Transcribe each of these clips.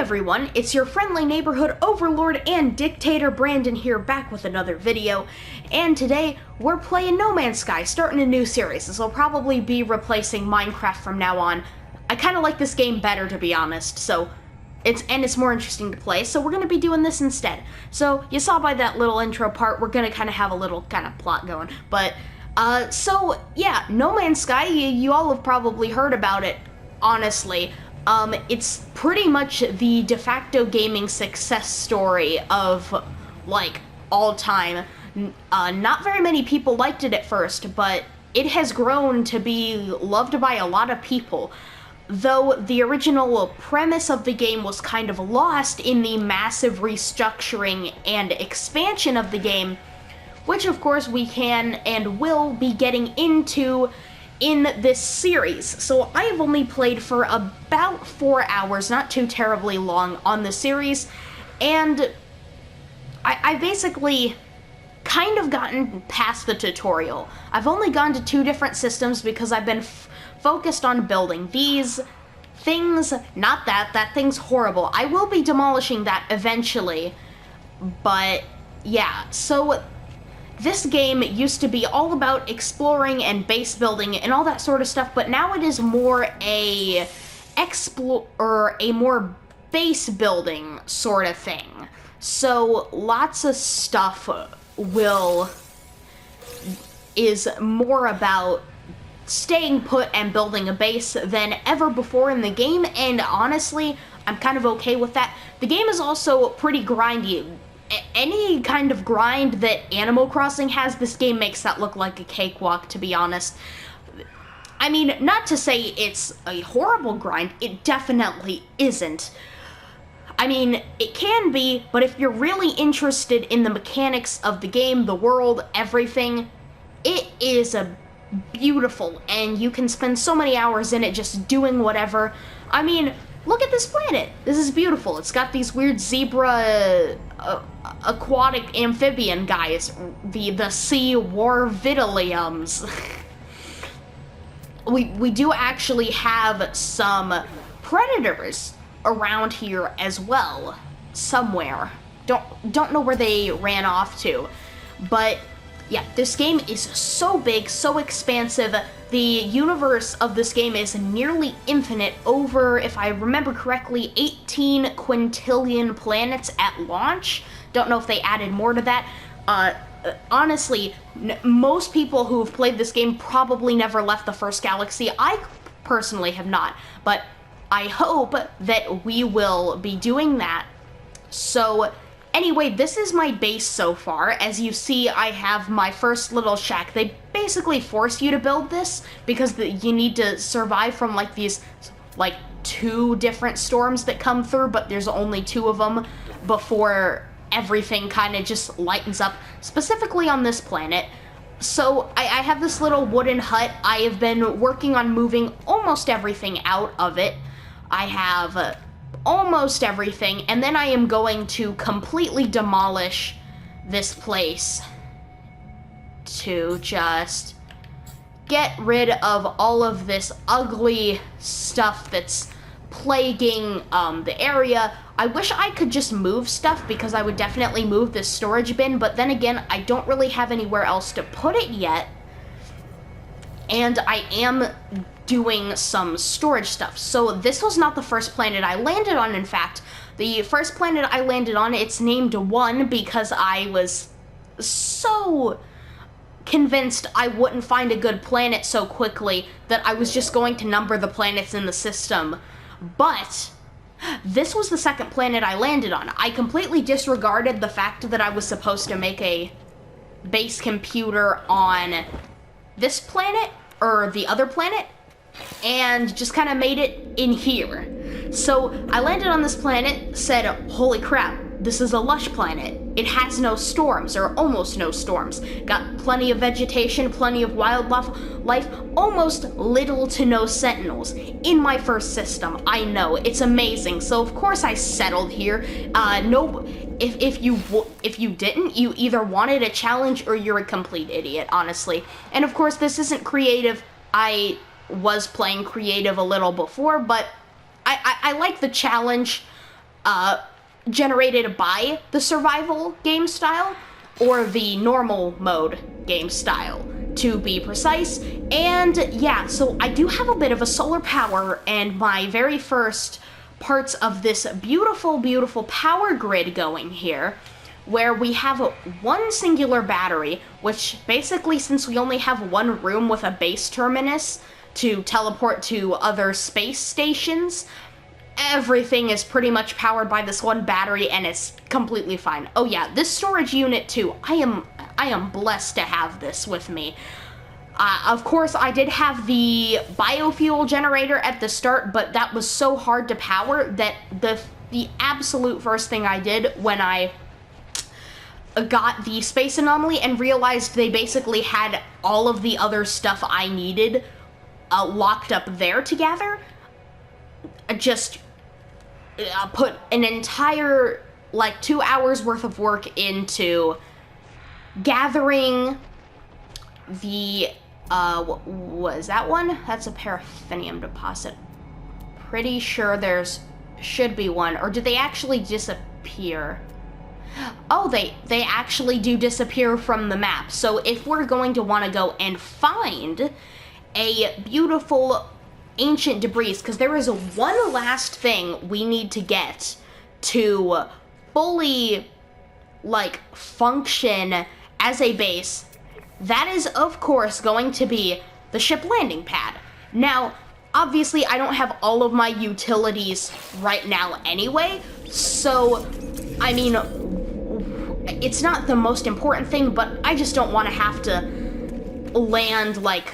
everyone, it's your friendly neighborhood overlord and dictator Brandon here, back with another video, and today we're playing No Man's Sky, starting a new series. This will probably be replacing Minecraft from now on. I kind of like this game better, to be honest, so it's more interesting to play, so we're going to be doing this instead. So, you saw by that little intro part, we're going to kind of have a little kind of plot going, but, so, yeah, No Man's Sky, you all have probably heard about it, honestly. It's pretty much the de facto gaming success story of, like, all time. Not very many people liked it at first, but it has grown to be loved by a lot of people. Though the original premise of the game was kind of lost in the massive restructuring and expansion of the game, which of course we can and will be getting into in this series. So I have only played for about 4 hours, not too terribly long, on the series, and I basically kind of gotten past the tutorial. I've only gone to 2 different systems because I've been focused on building these things, not that thing's horrible. I will be demolishing that eventually, but yeah, so this game used to be all about exploring and base building and all that sort of stuff, but now it is more a more base building sort of thing. So lots of stuff is more about staying put and building a base than ever before in the game, and honestly, I'm kind of okay with that. The game is also pretty grindy. Any kind of grind that Animal Crossing has, this game makes that look like a cakewalk, to be honest. I mean, not to say it's a horrible grind, it definitely isn't. I mean, it can be, but if you're really interested in the mechanics of the game, the world, everything, it is a beautiful, and you can spend so many hours in it just doing whatever. I mean, look at this planet. This is beautiful. It's got these weird zebra aquatic amphibian guys, the sea warvidaliums. we do actually have some predators around here as well, somewhere. Don't know where they ran off to, but yeah, this game is so big, so expansive. The universe of this game is nearly infinite, over, if I remember correctly, 18 quintillion planets at launch. Don't know if they added more to that. Honestly, most people who have played this game probably never left the first galaxy. I personally have not, but I hope that we will be doing that. So anyway, this is my base so far. As you see, I have my first little shack. They basically force you to build this because you need to survive from like these 2 different storms that come through, but there's only 2 of them before everything kind of just lightens up, specifically on this planet. So I have this little wooden hut. I have been working on moving almost everything out of it. I have almost everything, and then I am going to completely demolish this place to just get rid of all of this ugly stuff that's plaguing the area. I wish I could just move stuff, because I would definitely move this storage bin, but then again, I don't really have anywhere else to put it yet, and I am doing some storage stuff. So this was not the first planet I landed on, in fact. The first planet I landed on, it's named 1 because I was so convinced I wouldn't find a good planet so quickly that I was just going to number the planets in the system. But this was the second planet I landed on. I completely disregarded the fact that I was supposed to make a base computer on this planet, or the other planet, and just kind of made it in here. So I landed on this planet, said, holy crap, this is a lush planet. It has no storms, or almost no storms. Got plenty of vegetation, plenty of wildlife, almost little to no sentinels. In my first system, I know, it's amazing. So of course I settled here. If you didn't, you either wanted a challenge or you're a complete idiot, honestly. And of course this isn't creative. I was playing creative a little before, but I like the challenge. generated by the survival game style, or the normal mode game style, to be precise. And yeah, so I do have a bit of a solar power, and my very first parts of this beautiful, beautiful power grid going here, where we have one singular battery, which basically, since we only have one room with a base terminus to teleport to other space stations, everything is pretty much powered by this one battery, and it's completely fine. Oh yeah, this storage unit too, I am blessed to have this with me. Of course, I did have the biofuel generator at the start, but that was so hard to power that the absolute first thing I did when I got the space anomaly and realized they basically had all of the other stuff I needed locked up there together, just put an entire, like, 2 hours worth of work into gathering the, what was that one? That's a paraffinium deposit. Pretty sure should be one, or did they actually disappear? Oh, they actually do disappear from the map. So if we're going to want to go and find a beautiful ancient debris, because there is one last thing we need to get to fully, like, function as a base, that is, of course, going to be the ship landing pad. Now, obviously, I don't have all of my utilities right now anyway, so, I mean, it's not the most important thing, but I just don't want to have to land, like,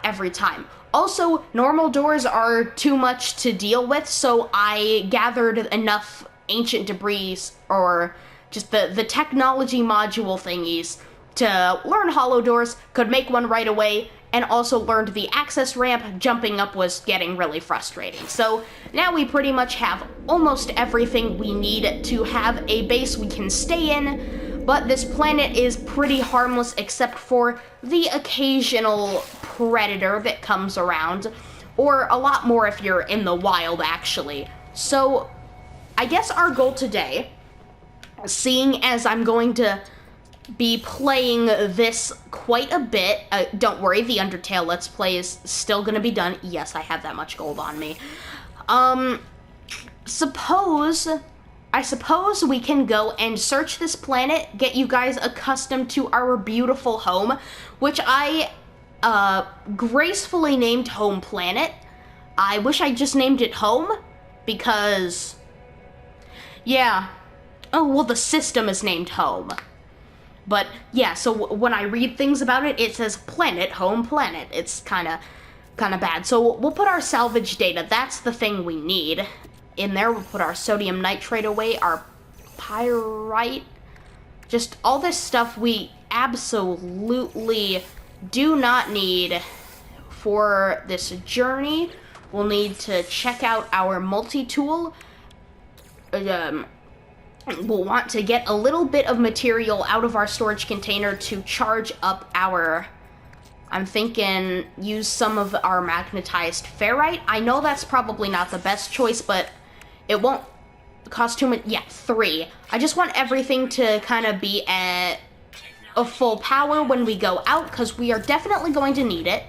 every time. Also, normal doors are too much to deal with, so I gathered enough ancient debris, or just the technology module thingies, to learn hollow doors, could make one right away, and also learned the access ramp. Jumping up was getting really frustrating. So now we pretty much have almost everything we need to have a base we can stay in, but this planet is pretty harmless except for the occasional predator that comes around, or a lot more if you're in the wild, actually. So I guess our goal today, seeing as I'm going to be playing this quite a bit, don't worry, the Undertale Let's Play is still gonna be done. Yes, I have that much gold on me. I suppose we can go and search this planet, get you guys accustomed to our beautiful home, which I gracefully named Home Planet. I wish I just named it Home, because, yeah. Oh, well, the system is named Home. But, yeah, so when I read things about it, it says Planet, Home Planet. It's kind of bad. So we'll put our salvage data, that's the thing we need, in there. We'll put our sodium nitrate away, our pyrite, just all this stuff we absolutely do not need for this journey. We'll need to check out our multi-tool. We'll want to get a little bit of material out of our storage container to charge up our, I'm thinking, use some of our magnetized ferrite. I know that's probably not the best choice, but it won't cost too much. Yeah, 3. I just want everything to kind of be at a full power when we go out, because we are definitely going to need it.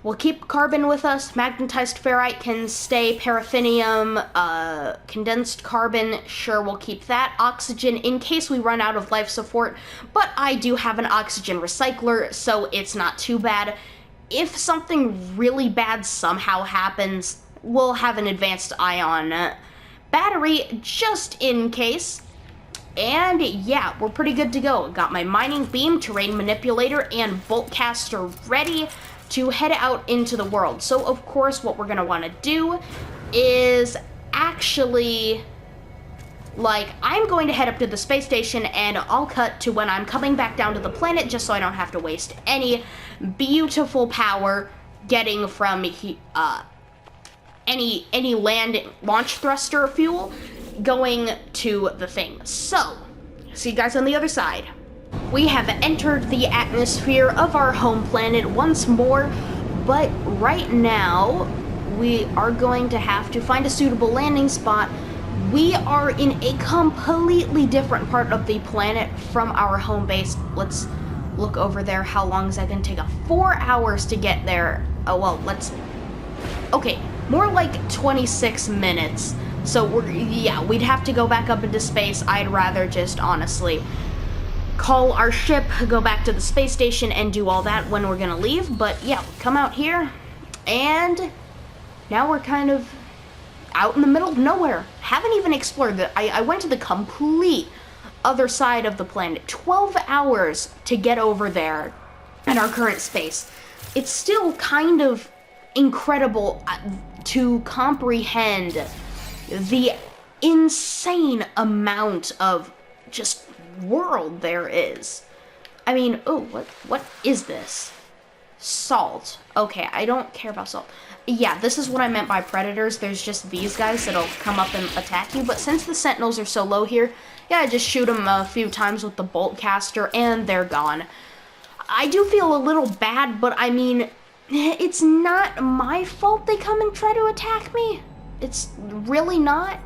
We'll keep carbon with us. Magnetized ferrite can stay. Paraffinium, condensed carbon, sure, we'll keep that. Oxygen in case we run out of life support, but I do have an oxygen recycler, so it's not too bad. If something really bad somehow happens, we'll have an advanced ion battery just in case. And yeah, we're pretty good to go. Got my mining beam, terrain manipulator, and boltcaster ready to head out into the world. So of course what we're gonna want to do is actually, like, I'm going to head up to the space station, and I'll cut to when I'm coming back down to the planet, just so I don't have to waste any beautiful power getting from any land launch thruster fuel going to the thing. So see you guys on the other side. We have entered the atmosphere of our home planet once more, but right now we are going to have to find a suitable landing spot. We are in a completely different part of the planet from our home base. Let's look over there. How long is that going to take? 4 hours to get there. Oh, well, okay, more like 26 minutes. So we'd have to go back up into space. I'd rather just honestly call our ship, go back to the space station, and do all that when we're gonna leave. But yeah, come out here, and now we're kind of out in the middle of nowhere. Haven't even explored I went to the complete other side of the planet. 12 hours to get over there at our current space. It's still kind of incredible to comprehend the insane amount of just world there is. I mean, oh, what is this? Salt. Okay, I don't care about salt. Yeah, this is what I meant by predators. There's just these guys that'll come up and attack you, but since the sentinels are so low here, yeah, I just shoot them a few times with the bolt caster and they're gone. I do feel a little bad, but I mean, it's not my fault they come and try to attack me. It's really not.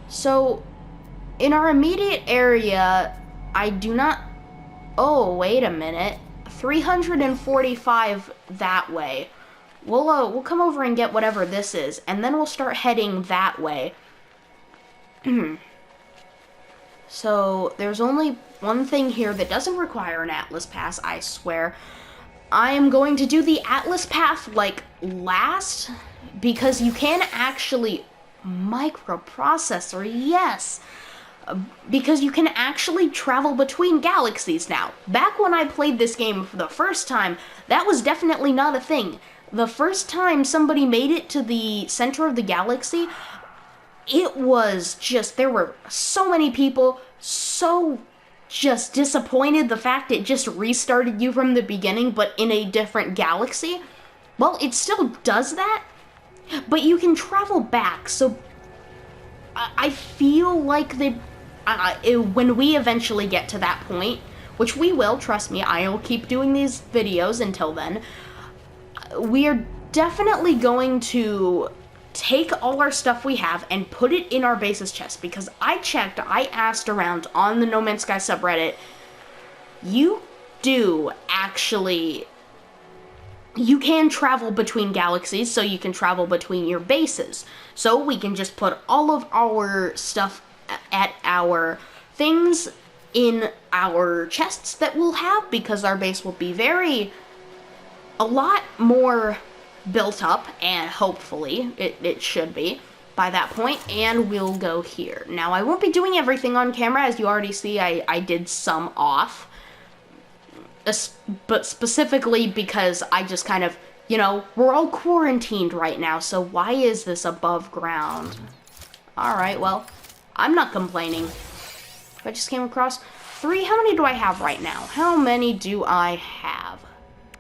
So, in our immediate area, I do not... Oh, wait a minute. 345 that way. We'll come over and get whatever this is, and then we'll start heading that way. So, there's only one thing here that doesn't require an Atlas Pass, I swear. I am going to do the Atlas Path, like, last, because you can actually... Microprocessor, yes! Because you can actually travel between galaxies now. Back when I played this game for the first time, that was definitely not a thing. The first time somebody made it to the center of the galaxy, it was just, there were so many people so just disappointed the fact it just restarted you from the beginning, but in a different galaxy. Well, it still does that, but you can travel back, so I feel like when we eventually get to that point, which we will, trust me, I'll keep doing these videos until then, we are definitely going to take all our stuff we have and put it in our base's chest, because I asked around on the No Man's Sky subreddit, you can travel between galaxies, so you can travel between your bases. So we can just put all of our stuff at our things in our chests that we'll have, because our base will be a lot more built up, and hopefully it should be by that point, and we'll go here. Now, I won't be doing everything on camera. As you already see, I did some off, but specifically because I just kind of, we're all quarantined right now, so why is this above ground? Alright, well, I'm not complaining. I just came across 3. How many do I have right now? How many do I have?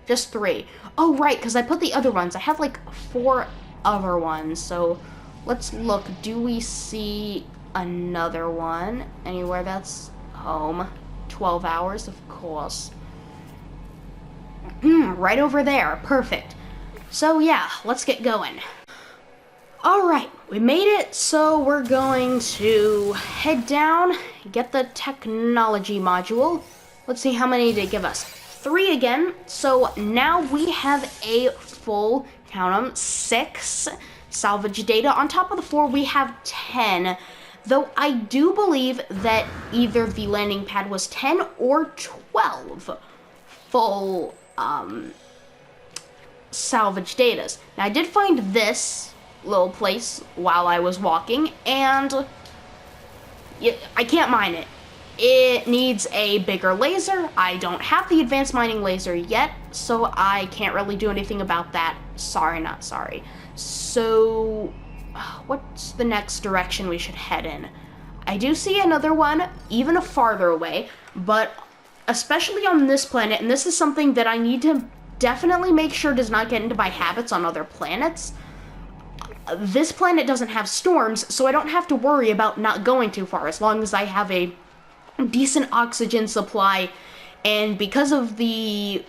Just 3. Oh, right, because I put the other ones. I have like 4 other ones, so let's look. Do we see another one anywhere? That's home. 12 hours, of course. Right over there. Perfect. So yeah, let's get going. Alright, we made it, so we're going to head down, get the technology module. Let's see how many they give us. 3 again, so now we have a full, count them, 6 salvage data. On top of the 4, we have 10, though I do believe that either the landing pad was 10 or 12 full salvage datas. Now, I did find this little place while I was walking, and I can't mine it. It needs a bigger laser. I don't have the advanced mining laser yet, so I can't really do anything about that. Sorry, not sorry. So, what's the next direction we should head in? I do see another one, even farther away, but especially on this planet, and this is something that I need to definitely make sure does not get into my habits on other planets. This planet doesn't have storms, so I don't have to worry about not going too far, as long as I have a decent oxygen supply, and because of the,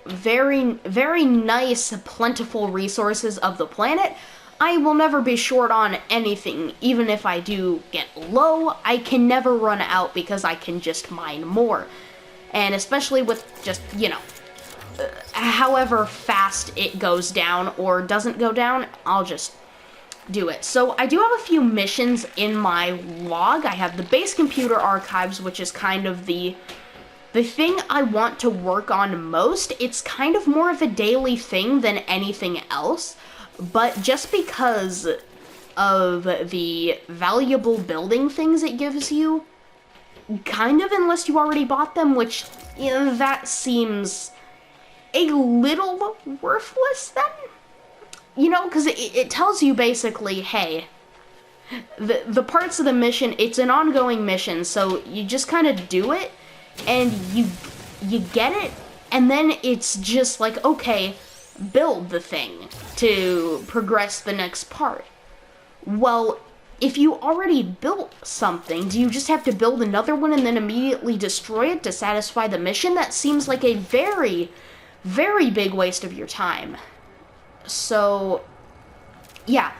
very, very nice, plentiful resources of the planet, I will never be short on anything. Even if I do get low, I can never run out because I can just mine more. And especially with just, however fast it goes down or doesn't go down, I'll just do it. So I do have a few missions in my log. I have the base computer archives, which is kind of the thing I want to work on most. It's kind of more of a daily thing than anything else, but just because of the valuable building things it gives you, kind of, unless you already bought them, which, that seems a little worthless then. Because it tells you basically, hey, the parts of the mission, it's an ongoing mission, so you just kind of do it, and you get it, and then it's just like, okay, build the thing to progress the next part. Well, if you already built something, do you just have to build another one and then immediately destroy it to satisfy the mission? That seems like a very, very big waste of your time. So, yeah.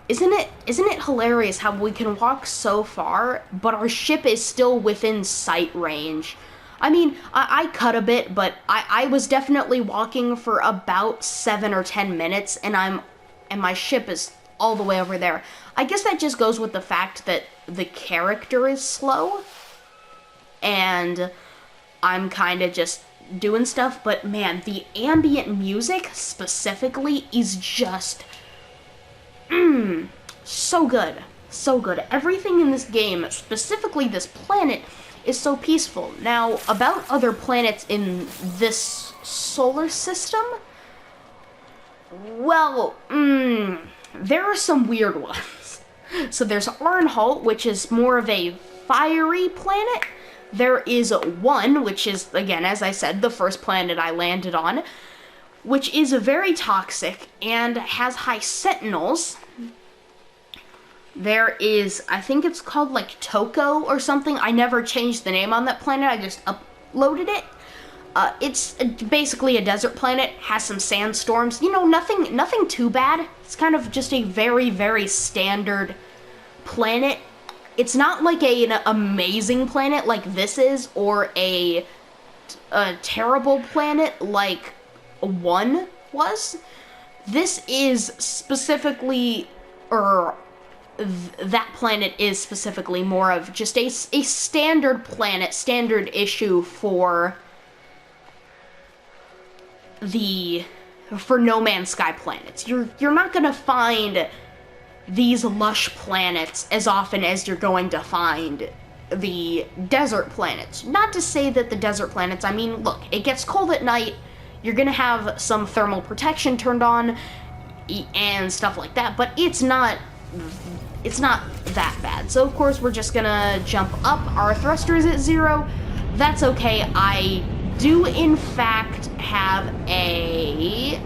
Isn't it hilarious how we can walk so far, but our ship is still within sight range? I mean, I cut a bit, but I was definitely walking for about 7 or 10 minutes, and my ship is all the way over there. I guess that just goes with the fact that the character is slow, and I'm kind of just doing stuff, but man, the ambient music specifically is just so good. So good. Everything in this game, specifically this planet, is so peaceful. Now, about other planets in this solar system, well, there are some weird ones. So there's Arnholt, which is more of a fiery planet. There is one, which is, again, as I said, the first planet I landed on, which is very toxic and has high sentinels. There is, I think it's called like Toko or something. I never changed the name on that planet, I just uploaded it. It's basically a desert planet, has some sandstorms, nothing too bad. It's kind of just a very, very standard planet. It's not like an amazing planet like this is, or a terrible planet like 1 was. This is specifically, that planet is specifically more of just a standard planet, standard issue for No Man's Sky planets. You're not gonna find these lush planets as often as you're going to find the desert planets. Not to say that the desert planets, I mean, look, it gets cold at night, you're gonna have some thermal protection turned on and stuff like that, but it's not that bad. So of course we're just gonna jump up. Our thruster is at 0. That's okay. I do in fact have a,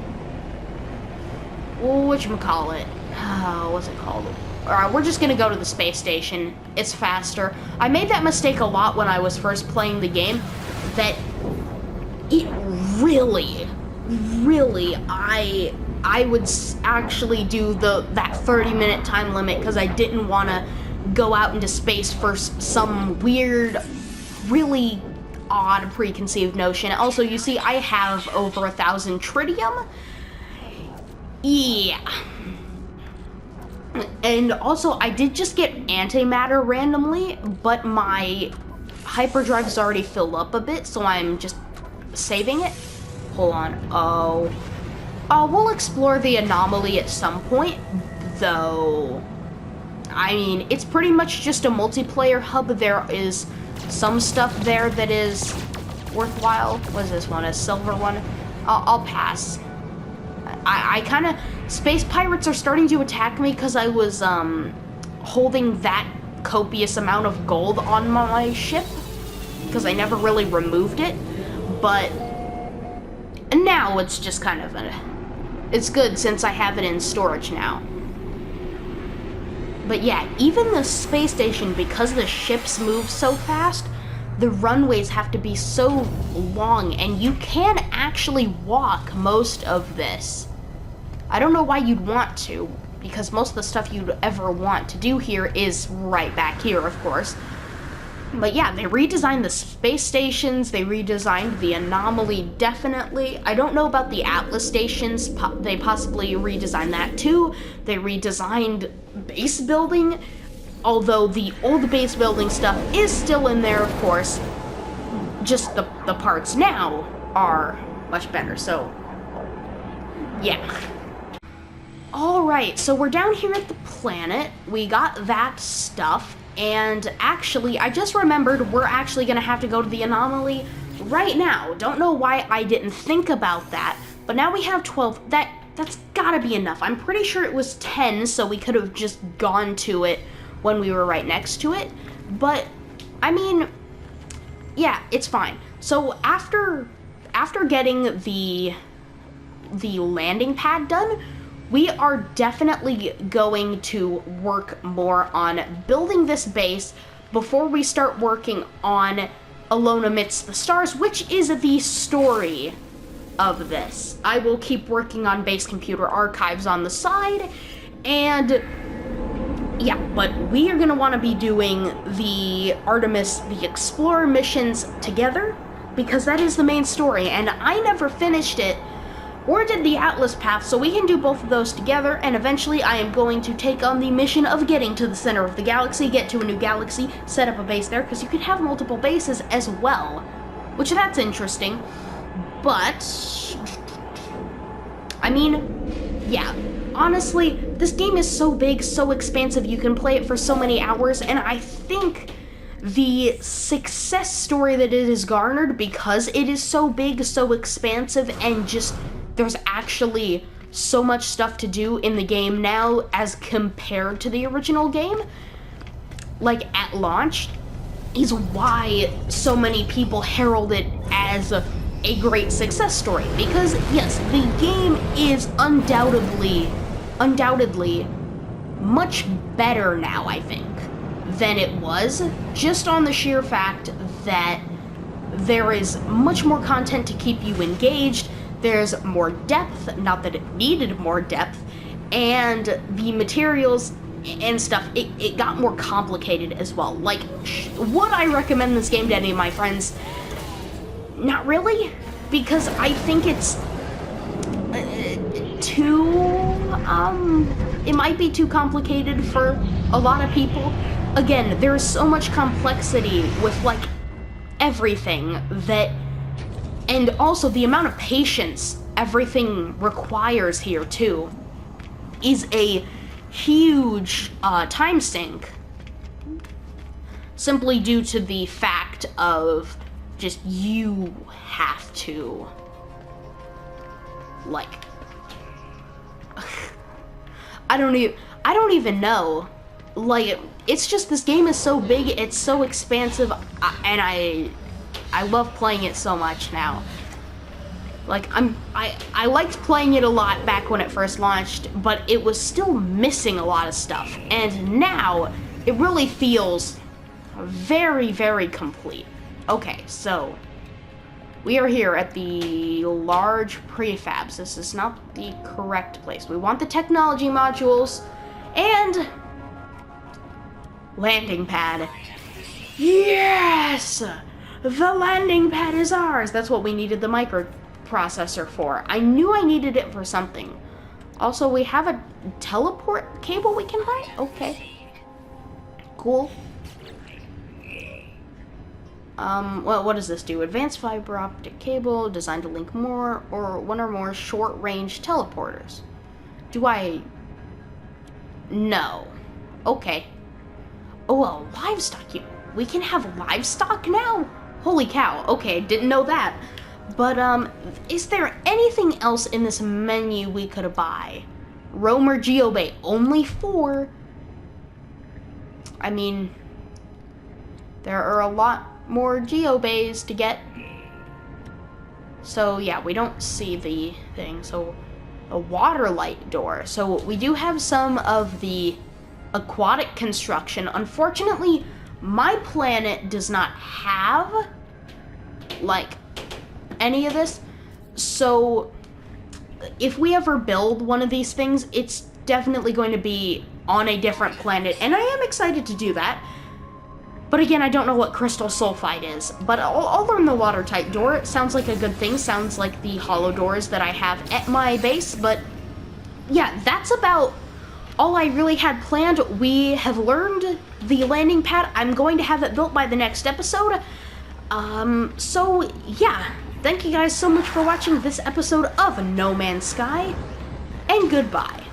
whatchamacallit? What's it called? Alright, we're just gonna go to the space station. It's faster. I made that mistake a lot when I was first playing the game, that it really, I would actually do that 30-minute time limit because I didn't want to go out into space for some weird, really odd preconceived notion. Also, you see, I have over 1,000 tritium. Yeah. And also, I did just get antimatter randomly, but my hyperdrive is already filled up a bit, so I'm just saving it. Hold on. We'll explore the anomaly at some point, though. I mean, it's pretty much just a multiplayer hub. There is some stuff there that is worthwhile. What is this one? A silver one? I'll pass. I kind of... Space pirates are starting to attack me because I was, holding that copious amount of gold on my ship, because I never really removed it, but now it's just kind of it's good since I have it in storage now. But yeah, even the space station, because the ships move so fast, the runways have to be so long, and you can actually walk most of this. I don't know why you'd want to, because most of the stuff you'd ever want to do here is right back here, of course. But yeah, they redesigned the space stations, they redesigned the anomaly, definitely. I don't know about the Atlas stations, they possibly redesigned that too. They redesigned base building, although the old base building stuff is still in there, of course. Just the parts now are much better, so yeah. Alright, so we're down here at the planet, we got that stuff, and actually, I just remembered we're actually gonna have to go to the anomaly right now. Don't know why I didn't think about that, but now we have 12, that's gotta be enough. I'm pretty sure it was 10, so we could have just gone to it when we were right next to it, but, I mean, yeah, it's fine. So after getting the landing pad done, we are definitely going to work more on building this base before we start working on Alone Amidst the Stars, which is the story of this. I will keep working on Base Computer Archives on the side, and yeah, but we are going to want to be doing the Artemis, the Explorer missions together, because that is the main story, and I never finished it or did the Atlas path, so we can do both of those together, and eventually I am going to take on the mission of getting to the center of the galaxy, get to a new galaxy, set up a base there, because you can have multiple bases as well, which that's interesting, but, I mean, yeah, honestly, this game is so big, so expansive, you can play it for so many hours, and I think the success story that it has garnered, because it is so big, so expansive, and just there's actually so much stuff to do in the game now as compared to the original game, like at launch, is why so many people herald it as a great success story. Because yes, the game is undoubtedly much better now, I think, than it was, just on the sheer fact that there is much more content to keep you engaged, there's more depth, not that it needed more depth, and the materials and stuff, it got more complicated as well. Like, would I recommend this game to any of my friends? Not really, because I think it's it might be too complicated for a lot of people. Again, there's so much complexity with, like, everything that, and also the amount of patience everything requires here, too, is a huge time sink. Simply due to the fact of just you have to, like, I don't even know. Like, it's just, this game is so big, it's so expansive, and I love playing it so much now. Like, I liked playing it a lot back when it first launched, but it was still missing a lot of stuff. And now, it really feels very, very complete. Okay, so we are here at the large prefabs. This is not the correct place. We want the technology modules and landing pad. Yes! The landing pad is ours! That's what we needed the microprocessor for. I knew I needed it for something. Also, we have a teleport cable we can buy? Okay. Cool. Well, what does this do? Advanced fiber optic cable designed to link more or one or more short-range teleporters. Do I... No. Okay. Oh, well, livestock. We can have livestock now? Holy cow. Okay, didn't know that. But, is there anything else in this menu we could buy? Roamer Geobay, only 4. I mean, there are a lot more geobays to get. So, yeah, we don't see the thing. So, a water light door. So, we do have some of the aquatic construction. Unfortunately, My planet does not have, like, any of this, so if we ever build one of these things, it's definitely going to be on a different planet, and I am excited to do that. But again, I don't know what crystal sulfide is, but I'll learn the watertight door. It sounds like a good thing, sounds like the hollow doors that I have at my base, but yeah, that's about all I really had planned. We have learned the landing pad. I'm going to have it built by the next episode. So yeah, thank you guys so much for watching this episode of No Man's Sky, and goodbye.